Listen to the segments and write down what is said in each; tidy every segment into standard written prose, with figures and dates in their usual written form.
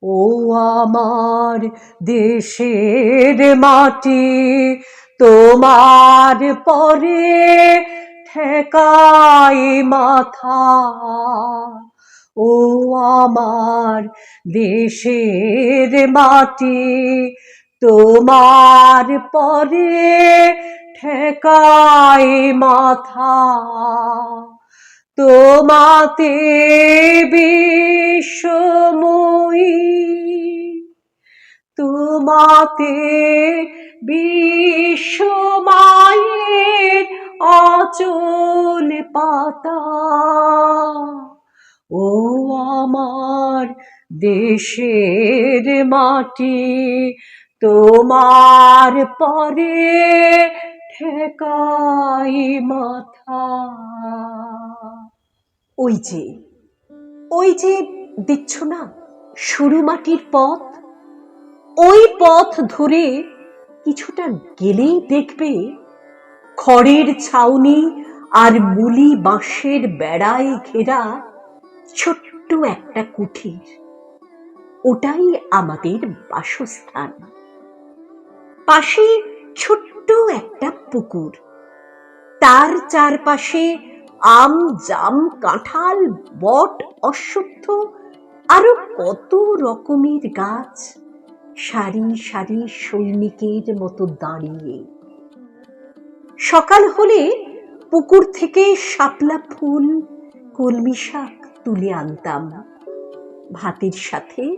ও আমার দেশের মাটি, তোমার পরে ঠেকাই মাথা। ও আমার দেশের মাটি, তোমার পরে ঠেকাই মাথা। তোমাতে বিশ্বময়ী, তোমাতে বিশ্বমায়ের আঁচল পাতা। ও আমার দেশের মাটি, তোমার পরে ঠেকাই মাথা। ওই যে দেখছো না সরু মাটির পথ, ওই পথ ধরে কিছুটা গেলেই দেখবে খড়ের ছাউনি আর মুলি বাঁশের বেড়ায় ঘেরা ছোট্ট একটা কুঠির। ওটাই আমাদের বাসস্থান। পাশে ছোট্ট একটা পুকুর, তার চারপাশে আম, জাম, কাঁঠাল, বট, অশ্বত্থ আরো কত রকমের গাছ সারি সারি সৈনিকের মতো দাঁড়িয়ে। সকাল হলে পুকুর থেকে শাপলা ফুল, কলমি শাক তুলে আনতাম। ভাতের সাথে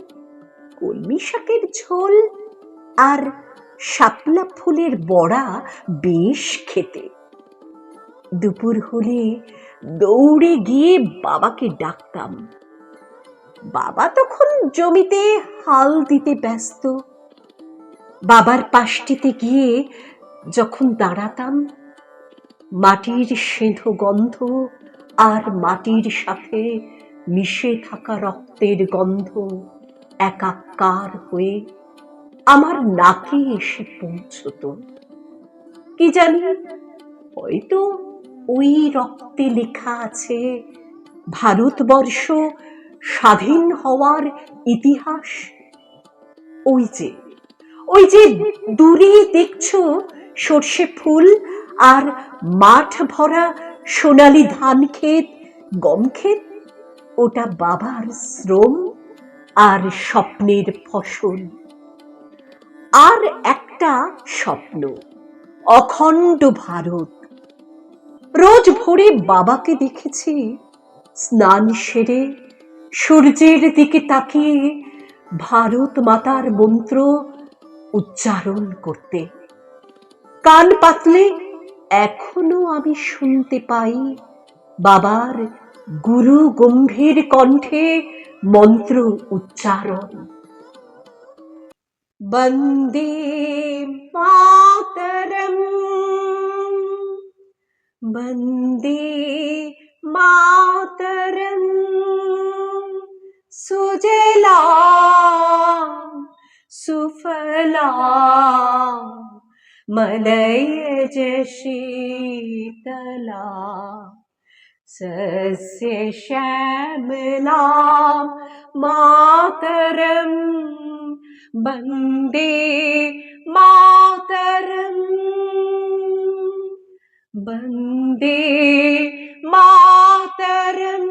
কলমি শাকের ঝোল আর শাপলা ফুলের বড়া বেশ খেতে। দুপুর হলে দৌড়ে গিয়ে বাবাকে ডাকতাম। বাবা তখন জমিতে হাল দিতে ব্যস্ত। বাবার পাশটিতে গিয়ে যখন দাঁড়াতাম, মাটির সেঁধো গন্ধ আর মাটির সাথে মিশে থাকা রক্তের গন্ধ একাকার হয়ে আমার নাকে এসে পৌঁছত। কি জানি, হয়তো ওই রক্তে লেখা আছে ভারতবর্ষ স্বাধীন হওয়ার ইতিহাস। ওই যে দূরে দেখছো সর্ষে ফুল আর মাঠ ভরা সোনালি ধান ক্ষেত, গম ক্ষেত, ওটা বাবার শ্রম আর স্বপ্নের ফসল। আর একটা স্বপ্ন, অখণ্ড ভারত। রোজ ভোরে বাবাকে দেখেছি স্নান সেরে সূর্যের দিকে তাকিয়ে ভারত মাতার মন্ত্র উচ্চারণ করতে। কান পাতলে এখনো আমি শুনতে পাই বাবার গুরু গম্ভীর কণ্ঠে মন্ত্র উচ্চারণ। বন্দে মাতরম, বন্দে মাতরম, সুজলাম সুফলাম মলয়জ শীতলাম, সস্য শ্যামলাম মাতরম, বন্দে মাতরম, বন্দে মাতরম।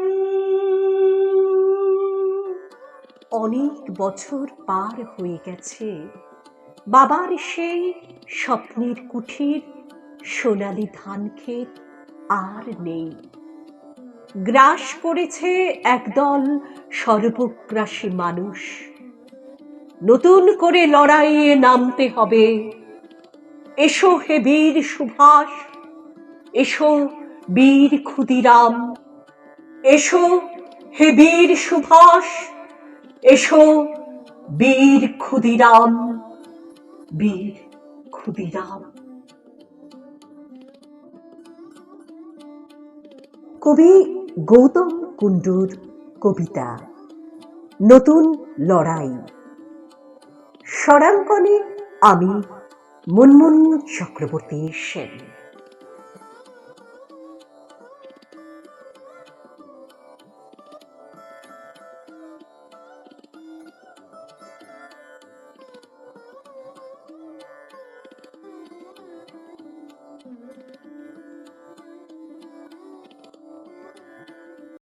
অনেক বছর পার হয়ে গেছে, বাবার সেই স্বপ্নের কুঠির, সোনালি ধান ক্ষেত আর নেই। গ্রাস করেছে একদল সর্বগ্রাসী মানুষ। নতুন করে লড়াইয়ে নামতে হবে। এসো হে বীর সুভাষ, এসো বীর ক্ষুদিরাম, এসো হে বীর সুভাষ, এসো বীর ক্ষুদিরাম, বীর ক্ষুদিরাম। কবি গৌতম কুণ্ডুর কবিতা নতুন লড়াই। স্বরাঙ্কনে আমি মুনমুন চক্রবর্তী সেন।